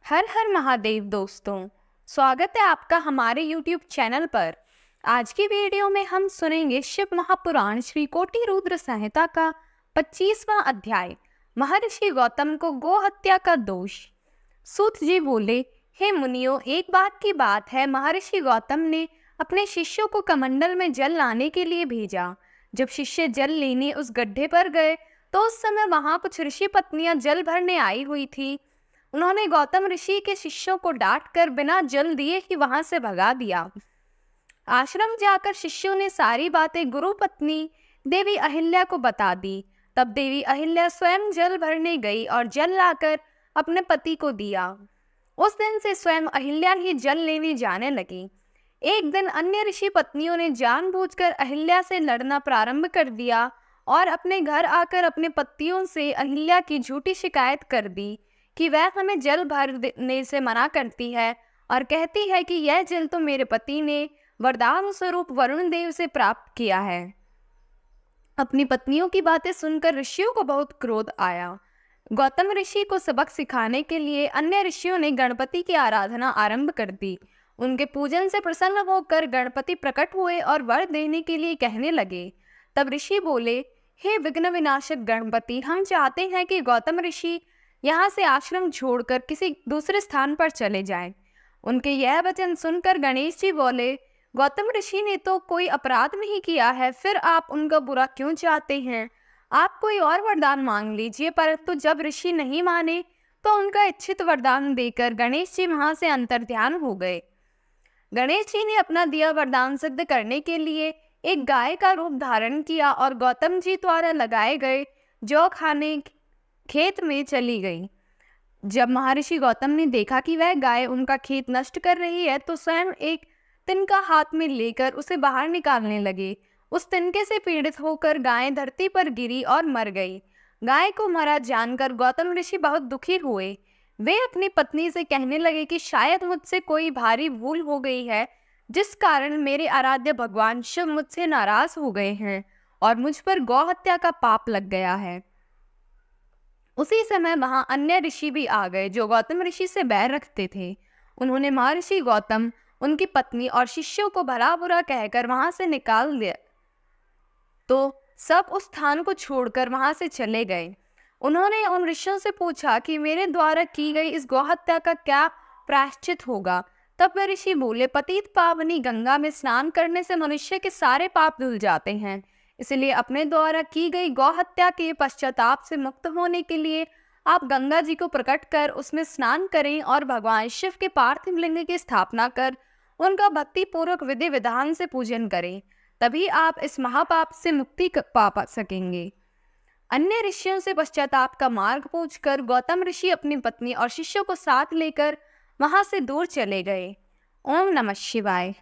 हर हर महादेव दोस्तों, स्वागत है आपका हमारे YouTube चैनल पर। आज की वीडियो में हम सुनेंगे शिव महापुराण श्री कोटि रुद्र संहिता का 25वां अध्याय, महर्षि गौतम को गो हत्या का दोष। सूत जी बोले, हे मुनियों, एक बात की बात है, महर्षि गौतम ने अपने शिष्यों को कमंडल में जल लाने के लिए भेजा। जब शिष्य जल लेने उस गड्ढे पर गए तो उस समय वहां कुछ ऋषि पत्नियां जल भरने आई हुई थी। उन्होंने गौतम ऋषि के शिष्यों को डांटकर बिना जल दिए ही वहां से भगा दिया। आश्रम जाकर शिष्यों ने सारी बातें गुरु पत्नी देवी अहिल्या को बता दी। तब देवी अहिल्या स्वयं जल भरने गई और जल लाकर अपने पति को दिया। उस दिन से स्वयं अहिल्या ही जल लेने जाने लगी। एक दिन अन्य ऋषि पत्नियों ने जानबूझकर अहिल्या से लड़ना प्रारंभ कर दिया और अपने घर आकर अपने पतियों से अहिल्या की झूठी शिकायत कर दी कि वह हमें जल भरने से मना करती है और कहती है कि यह जल तो मेरे पति ने वरदान स्वरूप वरुण देव से प्राप्त किया है। अपनी पत्नियों की बातें सुनकर ऋषियों को बहुत क्रोध आया। गौतम ऋषि को सबक सिखाने के लिए अन्य ऋषियों ने गणपति की आराधना आरंभ कर दी। उनके पूजन से प्रसन्न होकर गणपति प्रकट हुए और वर देने के लिए कहने लगे। तब ऋषि बोले, हे विघ्न विनाशक गणपति, हम चाहते हैं कि गौतम ऋषि यहाँ से आश्रम छोड़कर किसी दूसरे स्थान पर चले जाएं। उनके यह वचन सुनकर गणेश जी बोले, गौतम ऋषि ने तो कोई अपराध नहीं किया है, फिर आप उनका बुरा क्यों चाहते हैं? आप कोई और वरदान मांग लीजिए। परंतु जब ऋषि नहीं माने तो उनका इच्छित वरदान देकर गणेश जी वहां से अंतर्ध्यान हो गए। गणेश जी ने अपना दिया वरदान सिद्ध करने के लिए एक गाय का रूप धारण किया और गौतम जी द्वारा लगाए गए जौ खाने खेत में चली गई। जब महर्षि गौतम ने देखा कि वह गाय उनका खेत नष्ट कर रही है तो स्वयं एक तिनका हाथ में लेकर उसे बाहर निकालने लगे। उस तिनके से पीड़ित होकर गाय धरती पर गिरी और मर गई। गाय को मरा जानकर गौतम ऋषि बहुत दुखी हुए। वे अपनी पत्नी से कहने लगे कि शायद मुझसे कोई भारी भूल हो गई है, जिस कारण मेरे आराध्य भगवान शिव मुझसे नाराज हो गए हैं और मुझ पर गौ हत्या का पाप लग गया है। उसी समय वहां अन्य ऋषि भी आ गए जो गौतम ऋषि से बैर रखते थे। उन्होंने महर्षि गौतम, उनकी पत्नी और शिष्यों को भला बुरा कहकर वहां से निकाल दिया तो सब उस स्थान को छोड़कर वहां से चले गए। उन्होंने उन ऋषियों से पूछा कि मेरे द्वारा की गई इस गौहत्या का क्या प्रायश्चित होगा। तब वे ऋषि बोले, पतित पावनी गंगा में स्नान करने से मनुष्य के सारे पाप धुल जाते हैं। इसलिए अपने द्वारा की गई गौहत्या के पश्चाताप से मुक्त होने के लिए आप गंगा जी को प्रकट कर उसमें स्नान करें और भगवान शिव के पार्थिव लिंग की स्थापना कर उनका भक्ति पूर्वक विधि विधान से पूजन करें। तभी आप इस महापाप से मुक्ति पा सकेंगे। अन्य ऋषियों से पश्चाताप का मार्ग पूछकर गौतम ऋषि अपनी पत्नी और शिष्यों को साथ लेकर वहां से दूर चले गए। ओम नमः शिवाय।